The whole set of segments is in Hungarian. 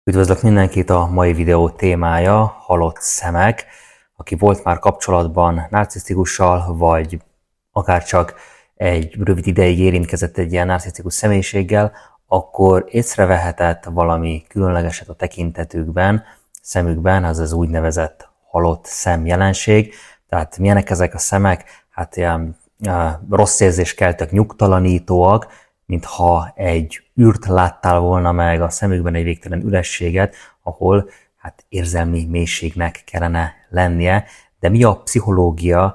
Üdvözlök mindenkit, a mai videó témája halott szemek. Aki volt már kapcsolatban narcisztikussal, vagy akár csak egy rövid ideig érintkezett egy ilyen narcisztikus személyiséggel, akkor észrevehetett valami különlegeset a tekintetükben, szemükben, az úgynevezett halott szem jelenség. Tehát milyenek ezek a szemek? Hát ilyen rossz érzéskeltők, nyugtalanítóak, mintha egy űrt láttál volna meg a szemükben, egy végtelen ürességet, ahol hát érzelmi mélységnek kellene lennie. De mi a pszichológia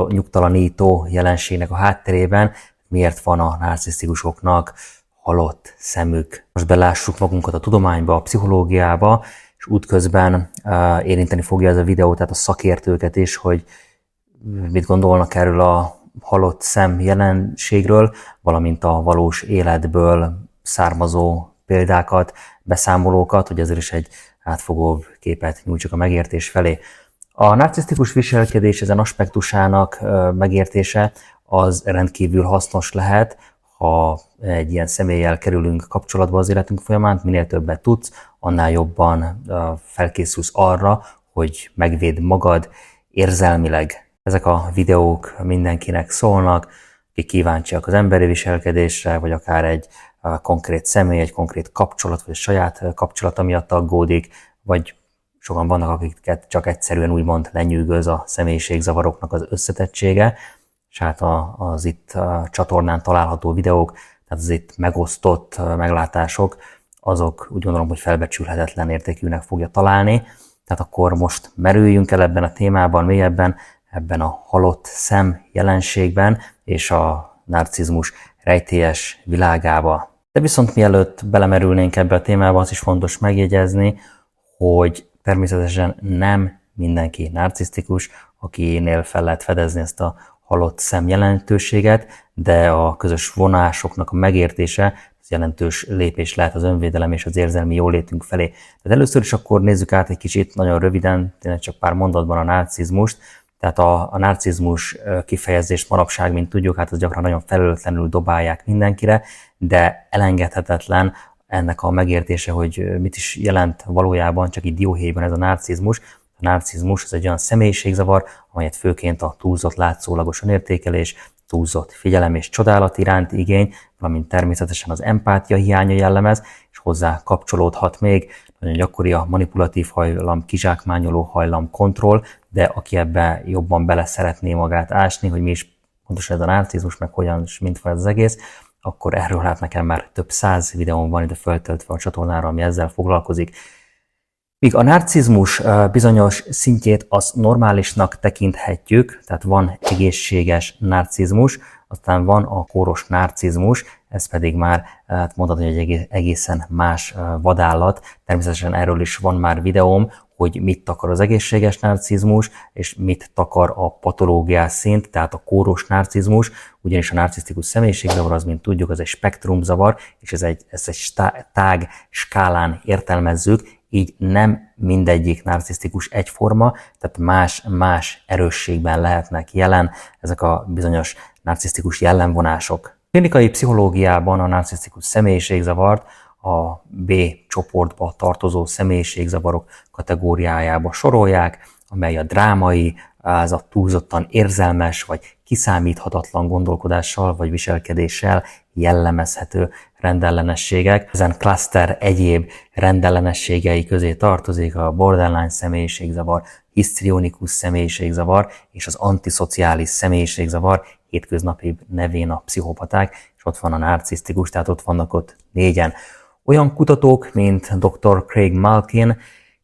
nyugtalanító jelenségnek a hátterében? Miért van a narcisztikusoknak halott szemük? Most belássuk magunkat a tudományba, a pszichológiába, és útközben érinteni fogja ez a videó, tehát a szakértőket is, hogy mit gondolnak erről a halott szem jelenségről, valamint a valós életből származó példákat, beszámolókat, hogy ezért is egy átfogóbb képet nyújtsuk a megértés felé. A narcisztikus viselkedés ezen aspektusának megértése az rendkívül hasznos lehet, ha egy ilyen személlyel kerülünk kapcsolatba az életünk folyamán, minél többet tudsz, annál jobban felkészülsz arra, hogy megvédd magad érzelmileg. Ezek a videók mindenkinek szólnak, akik kíváncsiak az emberi viselkedésre, vagy akár egy konkrét személy, egy konkrét kapcsolat, vagy a saját kapcsolata miatt aggódik, vagy sokan vannak, akiket csak egyszerűen úgymond lenyűgöz a személyiségzavaroknak az összetettsége, és hát az itt a csatornán található videók, tehát az itt megosztott meglátások, azok úgy gondolom, hogy felbecsülhetetlen értékűnek fogja találni. Tehát akkor most merüljünk el ebben a témában mélyebben, ebben a halott szem jelenségben és a narcizmus rejtélyes világába. De viszont mielőtt belemerülnénk ebbe a témába, az is fontos megjegyezni, hogy természetesen nem mindenki narcisztikus, akinél fel lehet fedezni ezt a halott szem jelentőséget, de a közös vonásoknak a megértése az jelentős lépés lehet az önvédelem és az érzelmi jólétünk felé. Tehát először is akkor nézzük át egy kicsit, nagyon röviden, tényleg csak pár mondatban a narcizmust. Tehát a narcizmus kifejezést manapság, mint tudjuk, hát az gyakran nagyon felelőtlenül dobálják mindenkire, de elengedhetetlen ennek a megértése, hogy mit is jelent valójában, csak így dióhéjban ez a narcizmus. A narcizmus az egy olyan személyiségzavar, amelyet főként a túlzott látszólagos önértékelés, túlzott figyelem és csodálat iránti igény, valamint természetesen az empátia hiánya jellemez, és hozzá kapcsolódhat még nagyon gyakori a manipulatív hajlam, kizsákmányoló hajlam, kontroll, de aki ebbe jobban bele szeretné magát ásni, hogy mi is pontosan ez a narcizmus, meg hogyan és mint van ez az egész, akkor erről hát nekem már több 100 videón van ide föltöltve a csatornára, ami ezzel foglalkozik. Míg a narcizmus bizonyos szintjét az normálisnak tekinthetjük, tehát van egészséges narcizmus, aztán van a kóros narcizmus, ez pedig már mondhatni, hogy egy egészen más vadállat. Természetesen erről is van már videóm, hogy mit takar az egészséges narcizmus, és mit takar a patológiás szint, tehát a kóros narcizmus, ugyanis a narcisztikus személyiségzavar az, mint tudjuk, az egy spektrumzavar, és ezt egy tág skálán értelmezzük, így nem mindegyik narcisztikus egyforma, tehát más erősségben lehetnek jelen ezek a bizonyos narcisztikus jellemvonások. Klinikai pszichológiában a narcisztikus személyiségzavart a B csoportba tartozó személyiségzavarok kategóriájába sorolják, amely a drámai, az a túlzottan érzelmes vagy kiszámíthatatlan gondolkodással vagy viselkedéssel jellemezhető rendellenességek. Ezen klaszter egyéb rendellenességei közé tartozik a borderline személyiségzavar, hisztrionikus személyiségzavar és az antiszociális személyiségzavar, hétköznapi nevén a pszichopaták, és ott van a narcisztikus, tehát ott vannak ott négyen. Olyan kutatók, mint dr. Craig Malkin,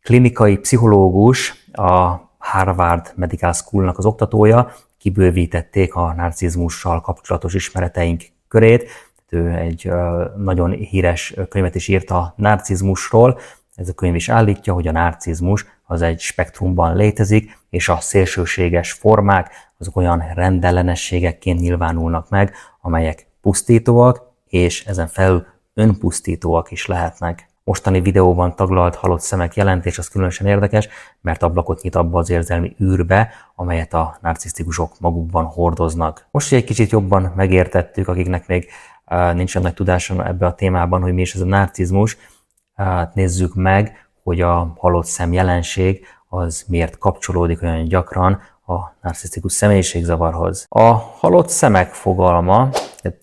klinikai pszichológus, a Harvard Medical School-nak az oktatója, kibővítették a narcizmussal kapcsolatos ismereteink körét. Ő egy nagyon híres könyvet is írt a narcizmusról. Ez a könyv is állítja, hogy a narcizmus az egy spektrumban létezik, és a szélsőséges formák azok olyan rendellenességekként nyilvánulnak meg, amelyek pusztítóak, és ezen felül önpusztítóak is lehetnek. Mostani videóban taglalt halott szemek jelentés az különösen érdekes, mert ablakot nyit abba az érzelmi űrbe, amelyet a narcisztikusok magukban hordoznak. Most, hogy egy kicsit jobban megértettük, akiknek még nincsen nagy tudása ebbe a témában, hogy mi is ez a narcizmus, nézzük meg, hogy a halott szem jelenség az miért kapcsolódik olyan gyakran a narcisztikus személyiségzavarhoz. A halott szemek fogalma,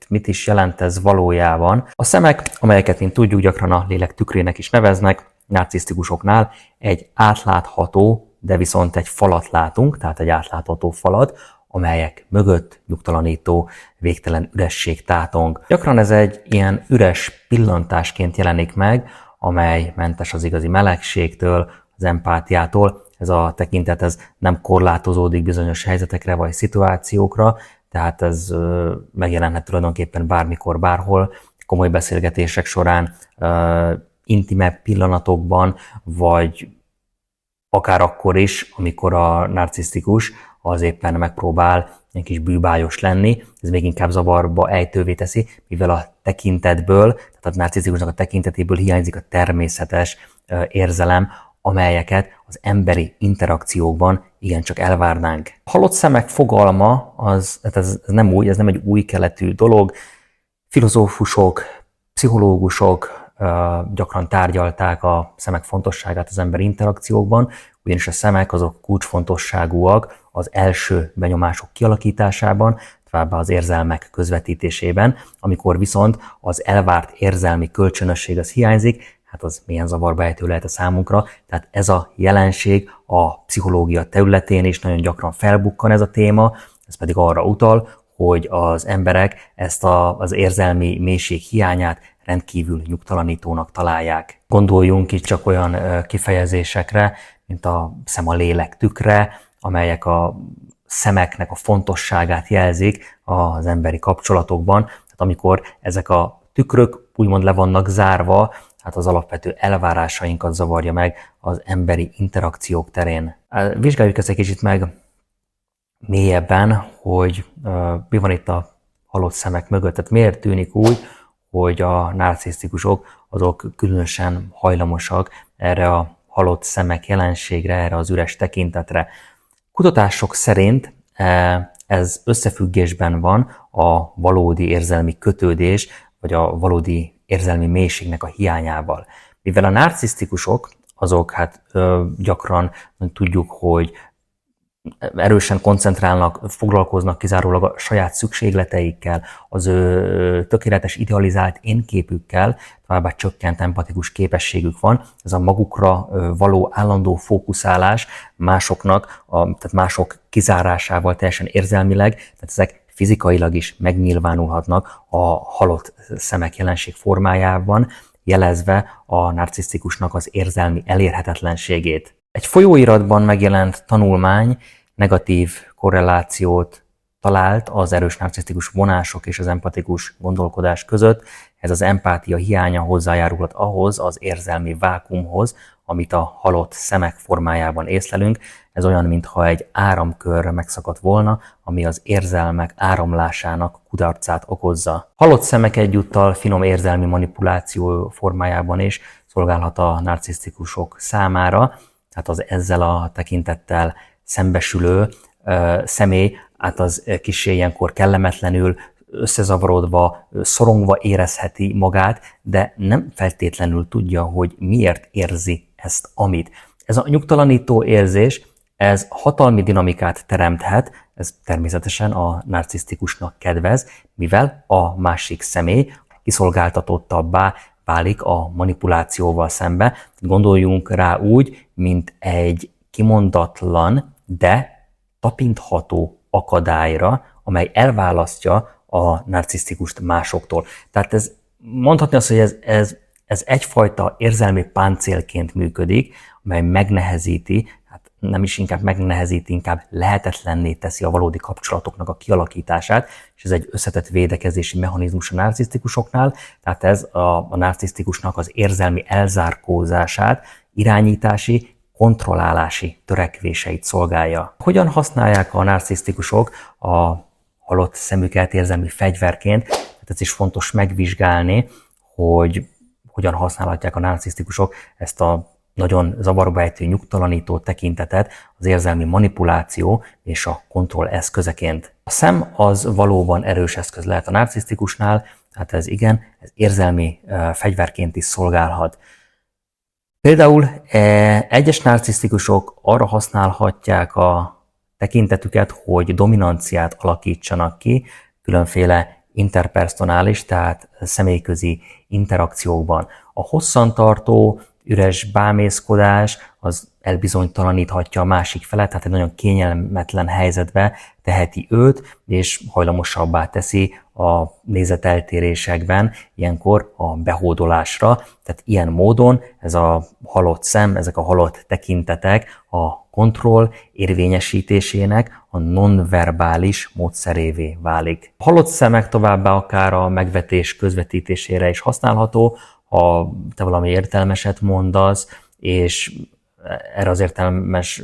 mit is jelent ez valójában? A szemek, amelyeket, mint tudjuk, gyakran a lélek tükrének is neveznek, narcisztikusoknál egy átlátható, de viszont egy falat látunk, tehát egy átlátható falat, amelyek mögött nyugtalanító, végtelen üresség tátong. Gyakran ez egy ilyen üres pillantásként jelenik meg, amely mentes az igazi melegségtől, az empátiától. Ez a tekintet ez nem korlátozódik bizonyos helyzetekre vagy szituációkra, tehát ez megjelenhet tulajdonképpen bármikor, bárhol, komoly beszélgetések során, intimebb pillanatokban, vagy akár akkor is, amikor a narcisztikus az éppen megpróbál egy kis bűbájos lenni, ez még inkább zavarba ejtővé teszi, mivel a tekintetből, tehát a narcisztikusnak a tekintetéből hiányzik a természetes érzelem, amelyeket az emberi interakciókban igencsak elvárnánk. A halott szemek fogalma, ez nem új, ez nem egy új keletű dolog. Filozófusok, pszichológusok gyakran tárgyalták a szemek fontosságát az emberi interakciókban, ugyanis a szemek azok kulcsfontosságúak az első benyomások kialakításában, továbbá az érzelmek közvetítésében, amikor viszont az elvárt érzelmi kölcsönösség az hiányzik, hát az milyen zavarba ejtő lehet a számunkra. Tehát ez a jelenség a pszichológia területén is nagyon gyakran felbukkan ez a téma, ez pedig arra utal, hogy az emberek ezt az érzelmi mélység hiányát rendkívül nyugtalanítónak találják. Gondoljunk itt csak olyan kifejezésekre, mint a szem a lélek tükre, amelyek a szemeknek a fontosságát jelzik az emberi kapcsolatokban. Tehát amikor ezek a tükrök úgymond le vannak zárva, hát az alapvető elvárásainkat zavarja meg az emberi interakciók terén. Vizsgáljuk ezt egy kicsit meg mélyebben, hogy mi van itt a halott szemek mögött. Tehát miért tűnik úgy, hogy a narcisztikusok azok különösen hajlamosak erre a halott szemek jelenségre, erre az üres tekintetre. Kutatások szerint ez összefüggésben van a valódi érzelmi kötődés, vagy a valódi érzelmi mélységnek a hiányával. Mivel a narcisztikusok, azok hát gyakran tudjuk, hogy erősen koncentrálnak, foglalkoznak kizárólag a saját szükségleteikkel, az ő tökéletes idealizált énképükkel, továbbá csökkent empatikus képességük van. Ez a magukra való állandó fókuszálás másoknak, tehát mások kizárásával teljesen érzelmileg, tehát ezek fizikailag is megnyilvánulhatnak a halott szemek jelenség formájában, jelezve a narcisztikusnak az érzelmi elérhetetlenségét. Egy folyóiratban megjelent tanulmány negatív korrelációt talált az erős narcisztikus vonások és az empatikus gondolkodás között. Ez az empátia hiánya hozzájárulhat ahhoz az érzelmi vákuumhoz, amit a halott szemek formájában észlelünk. Ez olyan, mintha egy áramkör megszakadt volna, ami az érzelmek áramlásának kudarcát okozza. Halott szemek egyúttal finom érzelmi manipuláció formájában is szolgálhat a narcisztikusok számára, tehát az ezzel a tekintettel szembesülő személy, hát az kissé ilyenkor kellemetlenül, összezavarodva, szorongva érezheti magát, de nem feltétlenül tudja, hogy miért érzi ezt, amit. Ez a nyugtalanító érzés, ez hatalmi dinamikát teremthet, ez természetesen a narcisztikusnak kedvez, mivel a másik személy kiszolgáltatottabbá válik a manipulációval szembe. Gondoljunk rá úgy, mint egy kimondatlan, de tapintható akadályra, amely elválasztja a narcisztikust másoktól. Tehát ez mondhatni azt, hogy ez egyfajta érzelmi páncélként működik, amely megnehezíti, hát nem is inkább megnehezíti, inkább lehetetlenné teszi a valódi kapcsolatoknak a kialakítását, és ez egy összetett védekezési mechanizmus a narcisztikusoknál, tehát ez a narcisztikusnak az érzelmi elzárkózását, irányítási, kontrollálási törekvéseit szolgálja. Hogyan használják a narcisztikusok a halott szemüket érzelmi fegyverként? Tehát ez is fontos megvizsgálni, hogy hogyan használhatják a narcisztikusok ezt a nagyon zavarba ejtő, nyugtalanító tekintetet az érzelmi manipuláció és a kontroll eszközeként. A szem az valóban erős eszköz lehet a narcisztikusnál, tehát ez igen, ez érzelmi fegyverként is szolgálhat. Például egyes narcisztikusok arra használhatják a tekintetüket, hogy dominanciát alakítsanak ki különféle interpersonális, tehát személyközi interakciókban. A hosszantartó, üres bámészkodás az elbizonytalaníthatja a másik felet, tehát egy nagyon kényelmetlen helyzetbe teheti őt, és hajlamosabbá teszi a nézeteltérésekben ilyenkor a behódolásra. Tehát ilyen módon ez a halott szem, ezek a halott tekintetek a kontroll érvényesítésének a nonverbális módszerévé válik. A halott szemek továbbá akár a megvetés közvetítésére is használható, ha te valami értelmeset mondasz, és erre az értelmes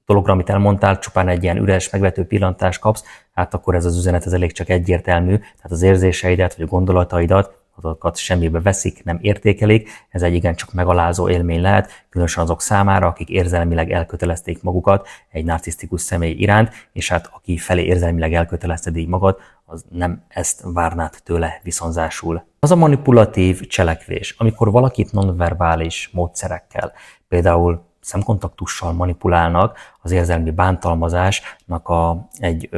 dologra, amit elmondtál, csupán egy ilyen üres, megvető pillantást kapsz, hát akkor ez az üzenet ez elég csak egyértelmű, tehát az érzéseidet vagy a gondolataidat, azokat semmibe veszik, nem értékelik, ez egy igencsak megalázó élmény lehet, különösen azok számára, akik érzelmileg elkötelezték magukat egy narcisztikus személy iránt, és hát aki felé érzelmileg elkötelezted így magad, az nem ezt várnád tőle viszonzásul. Az a manipulatív cselekvés, amikor valakit nonverbális módszerekkel, például szemkontaktussal manipulálnak, az érzelmi bántalmazásnak egy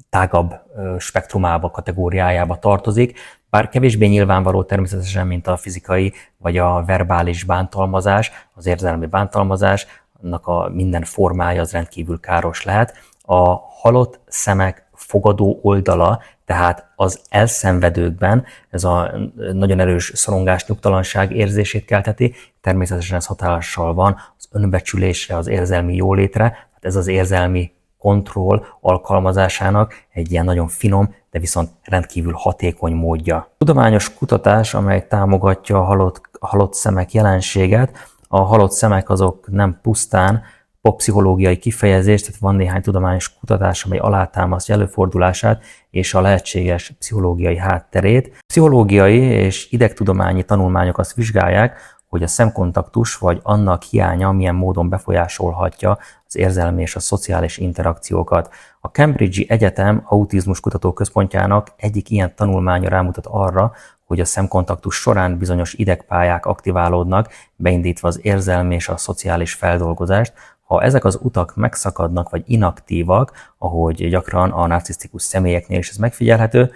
tágabb spektrumába, kategóriájába tartozik, bár kevésbé nyilvánvaló természetesen, mint a fizikai vagy a verbális bántalmazás, az érzelmi bántalmazásnak a minden formája az rendkívül káros lehet. A halott szemek fogadó oldala, tehát az elszenvedőkben ez a nagyon erős szorongás, nyugtalanság érzését kelteti, természetesen ez hatással van az önbecsülésre, az érzelmi jólétre, tehát ez az érzelmi kontroll alkalmazásának egy ilyen nagyon finom, de viszont rendkívül hatékony módja. Tudományos kutatás, amely támogatja a halott szemek jelenséget, a halott szemek azok nem pusztán poppszichológiai kifejezés, tehát van néhány tudományos kutatás, amely alátámasztja előfordulását és a lehetséges pszichológiai hátterét. Pszichológiai és idegtudományi tanulmányok azt vizsgálják, hogy a szemkontaktus vagy annak hiánya milyen módon befolyásolhatja az érzelmi és a szociális interakciókat. A Cambridge-i Egyetem Autizmus Kutatóközpontjának egyik ilyen tanulmánya rámutat arra, hogy a szemkontaktus során bizonyos idegpályák aktiválódnak, beindítva az érzelmi és a szociális feldolgozást. Ha ezek az utak megszakadnak vagy inaktívak, ahogy gyakran a narcisztikus személyeknél is ez megfigyelhető,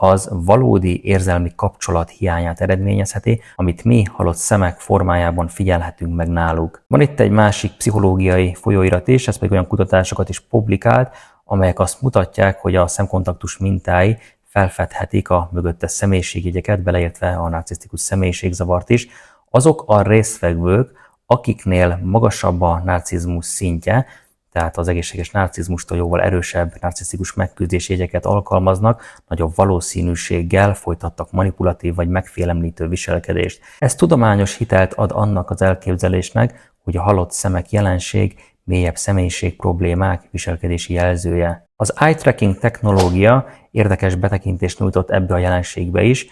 az valódi érzelmi kapcsolat hiányát eredményezheti, amit mi halott szemek formájában figyelhetünk meg náluk. Van itt egy másik pszichológiai folyóirat is, ez pedig olyan kutatásokat is publikált, amelyek azt mutatják, hogy a szemkontaktus mintái felfedhetik a mögöttes személyiségjegyeket, beleértve a narcisztikus személyiségzavart is. Azok a résztvevők, akiknél magasabb a narcizmus szintje, tehát az egészséges narcizmustól jóval erősebb narcisztikus megküzdési jegyeket alkalmaznak, nagyobb valószínűséggel folytattak manipulatív vagy megfélemlítő viselkedést. Ez tudományos hitelt ad annak az elképzelésnek, hogy a halott szemek jelenség mélyebb személyiség problémák viselkedési jelzője. Az eye tracking technológia érdekes betekintést nyújtott ebbe a jelenségbe is.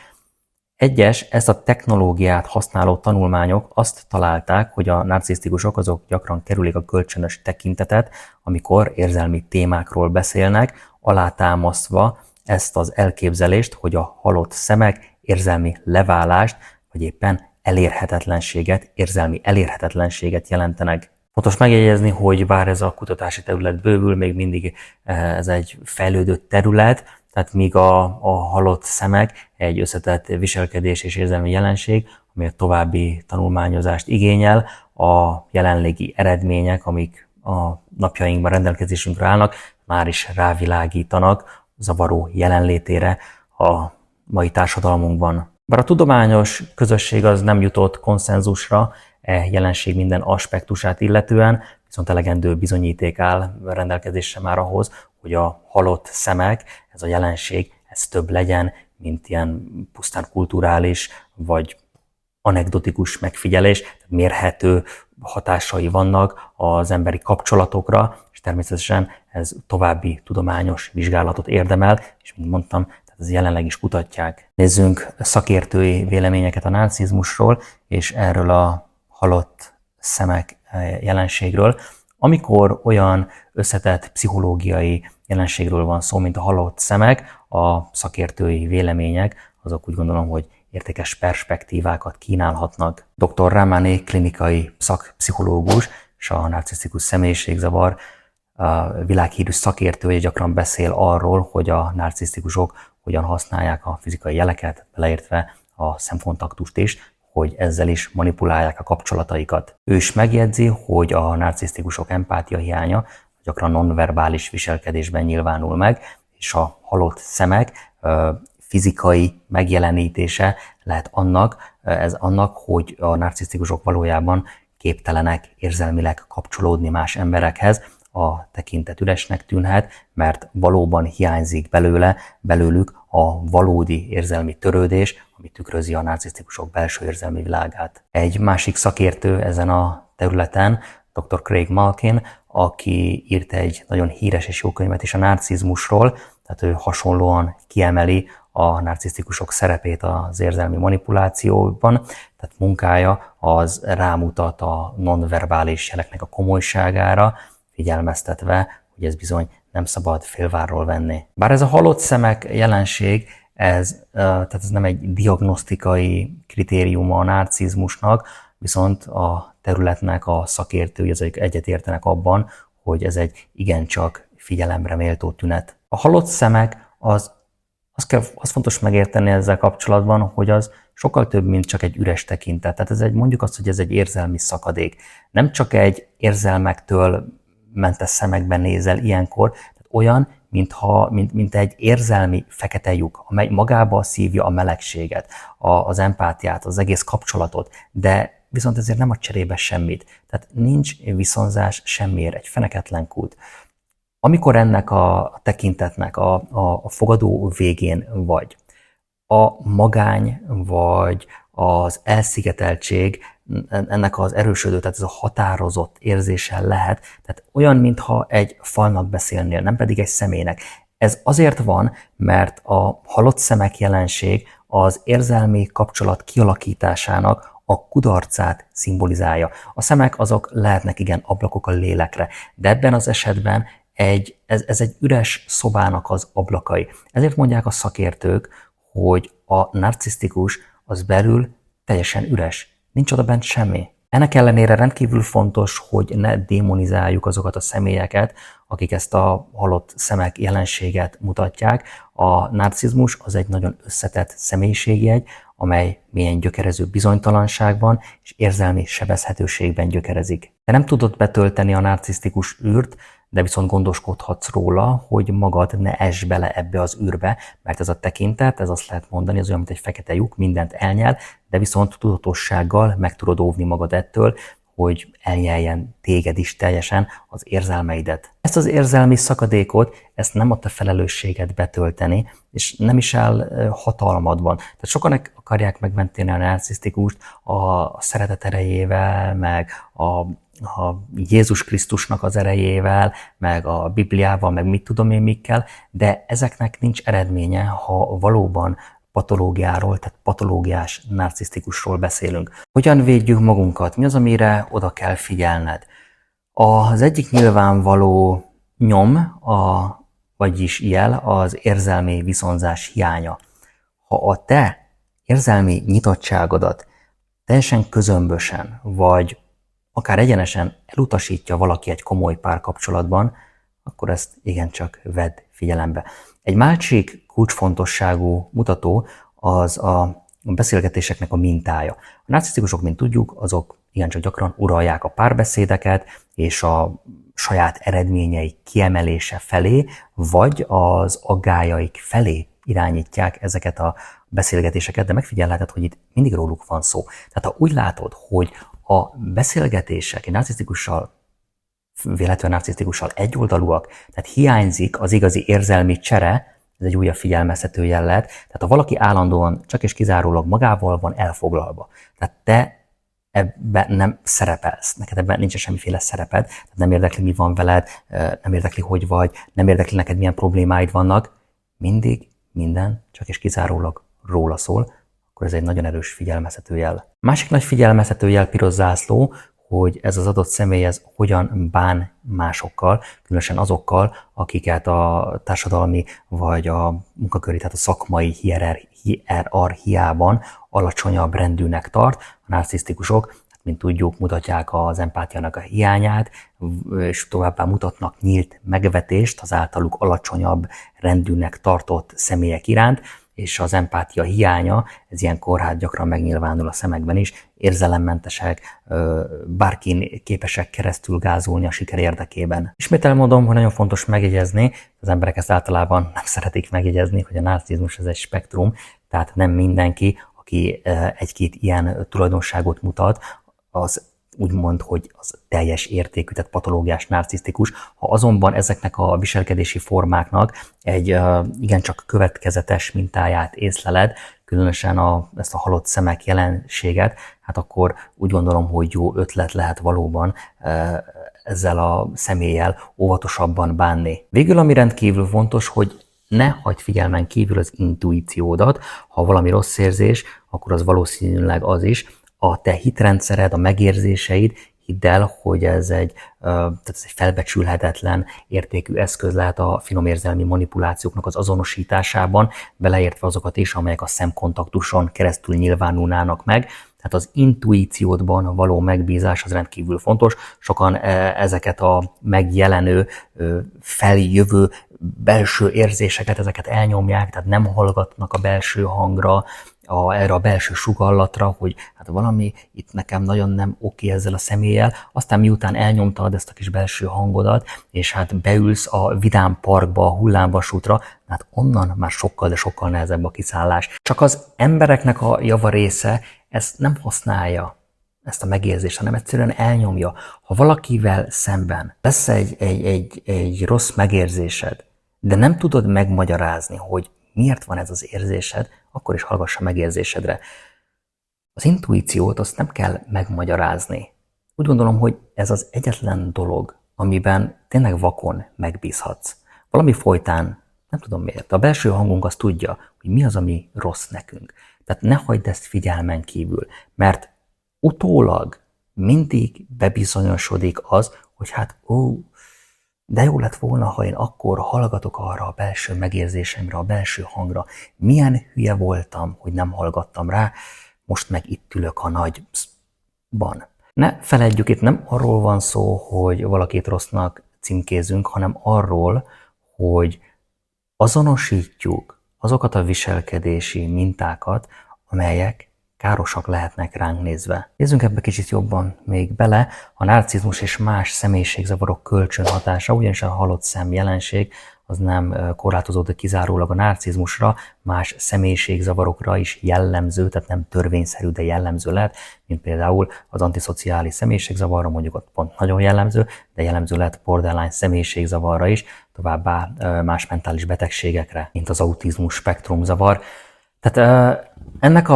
Egyes ezt a technológiát használó tanulmányok azt találták, hogy a narcisztikusok azok gyakran kerülik a kölcsönös tekintetet, amikor érzelmi témákról beszélnek, alátámasztva ezt az elképzelést, hogy a halott szemek érzelmi leválást, vagy éppen elérhetetlenséget, érzelmi elérhetetlenséget jelentenek. Fontos megjegyezni, hogy bár ez a kutatási terület bővül, még mindig ez egy fejlődő terület, tehát míg a halott szemek egy összetett viselkedés és érzelmi jelenség, ami a további tanulmányozást igényel, a jelenlegi eredmények, amik a napjainkban rendelkezésünkre állnak, már is rávilágítanak zavaró jelenlétére a mai társadalmunkban. Bár a tudományos közösség az nem jutott konszenzusra jelenség minden aspektusát illetően, viszont elegendő bizonyíték áll rendelkezésre már ahhoz, hogy a halott szemek, ez a jelenség, ez több legyen, mint ilyen pusztán kulturális vagy anekdotikus megfigyelés, mérhető hatásai vannak az emberi kapcsolatokra, és természetesen ez további tudományos vizsgálatot érdemel, és mint mondtam, tehát ez jelenleg is kutatják. Nézzünk szakértői véleményeket a narcizmusról, és erről a halott szemek jelenségről. Amikor olyan összetett pszichológiai jelenségről van szó, mint a halott szemek, a szakértői vélemények, azok úgy gondolom, hogy értékes perspektívákat kínálhatnak. Dr. Ramani klinikai szakpszichológus és a narcisztikus személyiségzavar világhírű szakértője gyakran beszél arról, hogy a narcisztikusok hogyan használják a fizikai jeleket, beleértve a szemkontaktust is, hogy ezzel is manipulálják a kapcsolataikat. Ő is megjegyzi, hogy a narcisztikusok empátia hiánya gyakran nonverbális viselkedésben nyilvánul meg, és a halott szemek fizikai megjelenítése lehet annak, hogy a narcisztikusok valójában képtelenek érzelmileg kapcsolódni más emberekhez. A tekintet üresnek tűnhet, mert valóban hiányzik belőlük a valódi érzelmi törődés, ami tükrözi a narcisztikusok belső érzelmi világát. Egy másik szakértő ezen a területen, dr. Craig Malkin, aki írt egy nagyon híres és jó könyvet is a narcizmusról, tehát ő hasonlóan kiemeli a narcisztikusok szerepét az érzelmi manipulációban, tehát munkája az rámutat a nonverbális jeleknek a komolyságára, figyelmeztetve, hogy ez bizony nem szabad félvárról venni. Bár ez a halott szemek jelenség, tehát ez nem egy diagnosztikai kritériuma a narcizmusnak, viszont a területnek a szakértői egyetértenek abban, hogy ez egy igencsak figyelemre méltó tünet. A halott szemek, az fontos megérteni ezzel kapcsolatban, hogy az sokkal több, mint csak egy üres tekintet. Tehát mondjuk azt, hogy ez egy érzelmi szakadék. Nem csak egy érzelmektől mentes szemekben nézel ilyenkor, tehát olyan, mint egy érzelmi fekete lyuk, amely magába szívja a melegséget, az empátiát, az egész kapcsolatot, de viszont ezért nem ad cserébe semmit. Tehát nincs viszonzás semmiért, egy feneketlen kút. Amikor ennek a tekintetnek a fogadó végén vagy, a magány vagy az elszigeteltség ennek az erősödő, tehát ez a határozott érzéssel lehet, tehát olyan, mintha egy falnak beszélnél, nem pedig egy személynek. Ez azért van, mert a halott szemek jelenség az érzelmi kapcsolat kialakításának a kudarcát szimbolizálja. A szemek azok lehetnek igen ablakok a lélekre, de ebben az esetben ez egy üres szobának az ablakai. Ezért mondják a szakértők, hogy a narcisztikus az belül teljesen üres. Nincs oda bent semmi. Ennek ellenére rendkívül fontos, hogy ne démonizáljuk azokat a személyeket, akik ezt a halott szemek jelenséget mutatják. A narcizmus az egy nagyon összetett személyiségjegy, amely mélyen gyökerező bizonytalanságban és érzelmi sebezhetőségben gyökerezik. Te nem tudod betölteni a narcisztikus űrt, de viszont gondoskodhatsz róla, hogy magad ne ess bele ebbe az űrbe, mert ez a tekintet, ez azt lehet mondani, az olyan, mint egy fekete lyuk, mindent elnyel, de viszont tudatossággal meg tudod óvni magad ettől, hogy elnyeljen téged is teljesen az érzelmeidet. Ezt az érzelmi szakadékot, ezt nem a te felelősséged betölteni, és nem is áll hatalmadban. Tehát sokan akarják megmenteni a narcisztikust a szeretet erejével, meg a Jézus Krisztusnak az erejével, meg a Bibliával, meg mit tudom én mikkel, de ezeknek nincs eredménye, ha valóban patológiáról, tehát patológiás narcisztikusról beszélünk. Hogyan védjük magunkat? Mi az, amire oda kell figyelned? Az egyik nyilvánvaló nyom, vagyis jel az érzelmi viszonzás hiánya. Ha a te érzelmi nyitottságodat teljesen közömbösen, vagy akár egyenesen elutasítja valaki egy komoly párkapcsolatban, akkor ezt igencsak vedd figyelembe. Egy másik kulcsfontosságú mutató az a beszélgetéseknek a mintája. A narcisztikusok, mint tudjuk, azok igencsak gyakran uralják a párbeszédeket, és a saját eredményeik kiemelése felé, vagy az aggályaik felé irányítják ezeket a beszélgetéseket, de megfigyelheted, hogy itt mindig róluk van szó. Tehát ha úgy látod, hogy a beszélgetések egy narcisztikussal, véletlenül narcisztikussal egyoldalúak, tehát hiányzik az igazi érzelmi csere, ez egy újabb figyelmeztető jel lehet, tehát ha valaki állandóan csak és kizárólag magával van elfoglalva, tehát te ebben nem szerepelsz, neked ebben nincs semmiféle szereped, tehát nem érdekli, mi van veled, nem érdekli, hogy vagy, nem érdekli neked, milyen problémáid vannak, mindig minden csak és kizárólag róla szól, akkor ez egy nagyon erős figyelmeztető jel. Másik nagy figyelmeztető jel, piros zászló, hogy ez az adott személy ez hogyan bán másokkal, különösen azokkal, akiket a társadalmi vagy a munkaköri, tehát a szakmai hierarchiában alacsonyabb rendűnek tart. A narcisztikusok, mint tudjuk, mutatják az empátiának a hiányát, és továbbá mutatnak nyílt megvetést az általuk alacsonyabb rendűnek tartott személyek iránt, és az empátia hiánya, ez ilyenkor hát gyakran megnyilvánul a szemekben is, érzelemmentesek, bárkin képesek keresztül gázolni a siker érdekében. Ismét elmondom, hogy nagyon fontos megjegyezni, az emberek ezt általában nem szeretik megjegyezni, hogy a narcizmus ez egy spektrum, tehát nem mindenki, aki egy-két ilyen tulajdonságot mutat, az úgymond, hogy az teljes értékű, tehát patológiás narcisztikus. Ha azonban ezeknek a viselkedési formáknak egy igencsak következetes mintáját észleled, különösen ezt a halott szemek jelenséget, hát akkor úgy gondolom, hogy jó ötlet lehet valóban ezzel a személlyel óvatosabban bánni. Végül ami rendkívül fontos, hogy ne hagyd figyelmen kívül az intuíciódat. Ha valami rossz érzés, akkor az valószínűleg az is. A te hitrendszered, a megérzéseid, hidd el, hogy ez egy felbecsülhetetlen értékű eszköz lehet a finom érzelmi manipulációknak az azonosításában, beleértve azokat is, amelyek a szemkontaktuson keresztül nyilvánulnának meg. Tehát az intuíciódban való megbízás az rendkívül fontos. Sokan ezeket a megjelenő, feljövő belső érzéseket, ezeket elnyomják, tehát nem hallgatnak a belső hangra, erre a belső sugallatra, hogy hát valami itt nekem nagyon nem oké ezzel a személlyel, aztán miután elnyomtad ezt a kis belső hangodat, és hát beülsz a vidám parkba, a hullámvasútra, hát onnan már sokkal, de sokkal nehezebb a kiszállás. Csak az embereknek a javarésze ezt nem használja, ezt a megérzést, hanem egyszerűen elnyomja. Ha valakivel szemben lesz egy rossz megérzésed, de nem tudod megmagyarázni, hogy miért van ez az érzésed, akkor is hallgass a megérzésedre. Az intuíciót azt nem kell megmagyarázni. Úgy gondolom, hogy ez az egyetlen dolog, amiben tényleg vakon megbízhatsz. Valami folytán, nem tudom miért, a belső hangunk azt tudja, hogy mi az, ami rossz nekünk. Tehát ne hagyd ezt figyelmen kívül, mert utólag mindig bebizonyosodik az, hogy hát de jó lett volna, ha én akkor hallgatok arra a belső megérzésemre, a belső hangra. Milyen hülye voltam, hogy nem hallgattam rá, most meg itt ülök a nagyban. Ne feledjük, itt nem arról van szó, hogy valakit rossznak címkézünk, hanem arról, hogy azonosítjuk azokat a viselkedési mintákat, amelyek károsak lehetnek ránk nézve. Nézzünk ebbe kicsit jobban még bele. A narcizmus és más személyiségzavarok kölcsönhatása, ugyanis a halott szem jelenség az nem korlátozódik kizárólag a narcizmusra, más személyiségzavarokra is jellemző, tehát nem törvényszerű, de jellemző lehet, mint például az antiszociális személyiségzavarra, mondjuk ott pont nagyon jellemző, de jellemző lehet borderline személyiségzavarra is, továbbá más mentális betegségekre, mint az autizmus spektrumzavar. Tehát ennek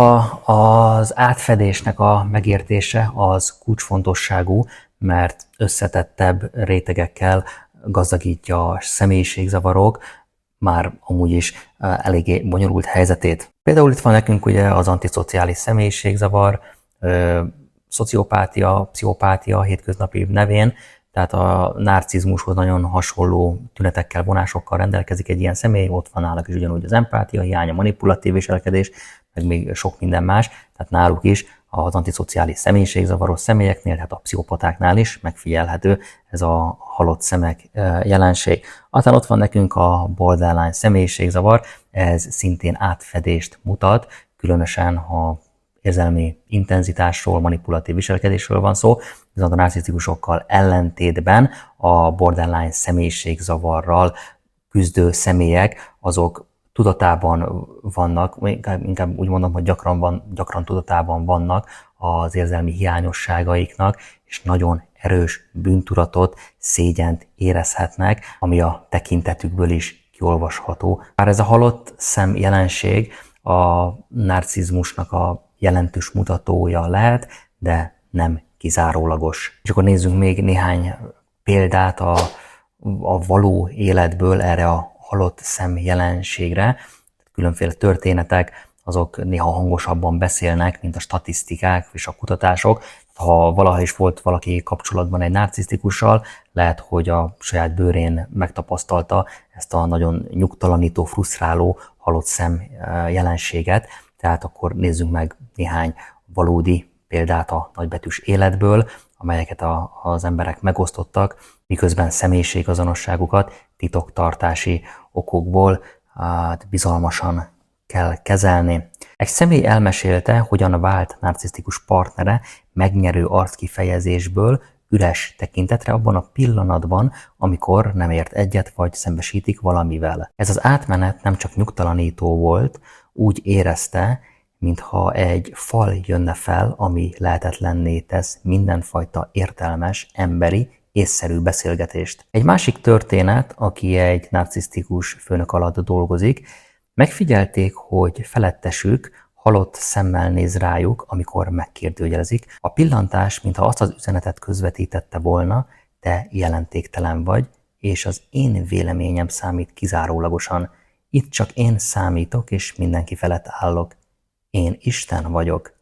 az átfedésnek a megértése az kulcsfontosságú, mert összetettebb rétegekkel gazdagítja a személyiségzavarok már amúgy is eléggé bonyolult helyzetét. Például itt van nekünk ugye az antiszociális személyiségzavar, szociopátia, pszichopátia hétköznapi nevén, tehát a narcizmushoz nagyon hasonló tünetekkel, vonásokkal rendelkezik egy ilyen személy, ott van náluk is ugyanúgy az empátia hiány, a manipulatív viselkedés, meg még sok minden más, tehát náluk is az antiszociális személyiségzavaros személyeknél, tehát a pszichopatáknál is megfigyelhető ez a halott szemek jelenség. Aztán ott van nekünk a borderline személyiségzavar, ez szintén átfedést mutat, különösen ha érzelmi intenzitásról, manipulatív viselkedésről van szó, viszont a narcisztikusokkal ellentétben a borderline személyiségzavarral küzdő személyek, azok tudatában vannak, inkább úgy mondom, hogy gyakran tudatában vannak az érzelmi hiányosságaiknak, és nagyon erős bűntudatot, szégyent érezhetnek, ami a tekintetükből is kiolvasható. Bár ez a halott szem jelenség a narcizmusnak a jelentős mutatója lehet, de nem kizárólagos. És akkor nézzünk még néhány példát a való életből erre a halott szem jelenségre. Különféle történetek, azok néha hangosabban beszélnek, mint a statisztikák és a kutatások. Ha valaha is volt valaki kapcsolatban egy narcisztikussal, lehet, hogy a saját bőrén megtapasztalta ezt a nagyon nyugtalanító, frusztráló halott szem jelenséget. Tehát akkor nézzünk meg néhány valódi példát a nagybetűs életből, amelyeket az emberek megosztottak, miközben személyiségazonosságukat titoktartási okokból bizalmasan kell kezelni. Egy személy elmesélte, hogyan vált narcisztikus partnere megnyerő arckifejezésből üres tekintetre abban a pillanatban, amikor nem ért egyet vagy szembesítik valamivel. Ez az átmenet nem csak nyugtalanító volt, úgy érezte, mintha egy fal jönne fel, ami lehetetlenné tesz mindenfajta értelmes, emberi, észszerű beszélgetést. Egy másik történet, aki egy narcisztikus főnök alatt dolgozik, megfigyelték, hogy felettesük halott szemmel néz rájuk, amikor megkérdőjelezik. A pillantás, mintha azt az üzenetet közvetítette volna, te jelentéktelen vagy, és az én véleményem számít kizárólagosan. Itt csak én számítok, és mindenki felett állok. Én Isten vagyok.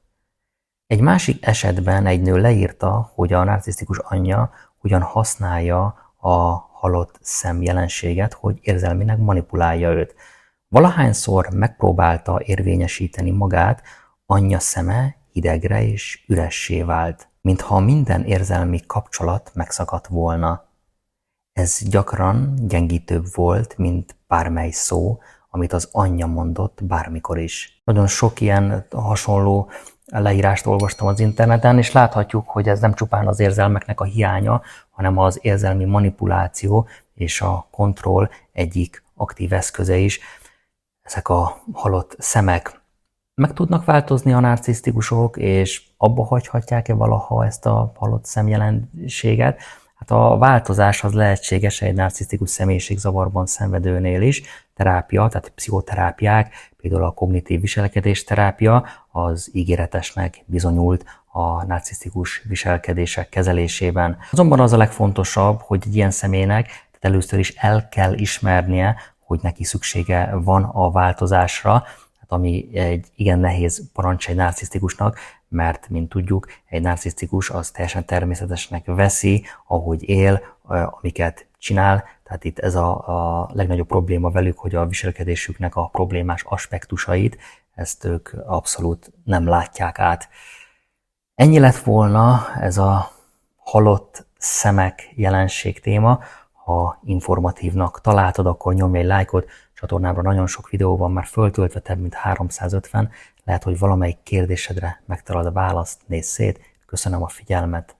Egy másik esetben egy nő leírta, hogy a narcisztikus anyja hogyan használja a halott szem jelenséget, hogy érzelmileg manipulálja őt. Valahányszor megpróbálta érvényesíteni magát, anyja szeme hidegre és üressé vált, mintha minden érzelmi kapcsolat megszakadt volna. Ez gyakran gyengítőbb volt, mint bármely szó, amit az anyja mondott bármikor is. Nagyon sok ilyen hasonló leírást olvastam az interneten, és láthatjuk, hogy ez nem csupán az érzelmeknek a hiánya, hanem az érzelmi manipuláció és a kontroll egyik aktív eszköze is. Ezek a halott szemek. Meg tudnak változni a narcisztikusok, és abba hagyhatják-e valaha ezt a halott szem jelenséget? Hát a változás az lehetséges egy narcisztikus személyiségzavarban szenvedőnél is. Terápia, tehát pszichoterápiák, például a kognitív viselkedésterápia az ígéretesnek bizonyult a narcisztikus viselkedések kezelésében. Azonban az a legfontosabb, hogy egy ilyen személynek tehát először is el kell ismernie, hogy neki szüksége van a változásra, ami egy igen nehéz parancs egy narcisztikusnak, mert, mint tudjuk, egy narcisztikus az teljesen természetesnek veszi, ahogy él, amiket csinál. Tehát itt ez a legnagyobb probléma velük, hogy a viselkedésüknek a problémás aspektusait, ezt ők abszolút nem látják át. Ennyi lett volna ez a halott szemek jelenség téma. Ha informatívnak találtad, akkor nyomj egy lájkot, csatornámra nagyon sok videó van már föltöltve, több mint 350, lehet, hogy valamelyik kérdésedre megtalálod a választ, nézz szét, köszönöm a figyelmet.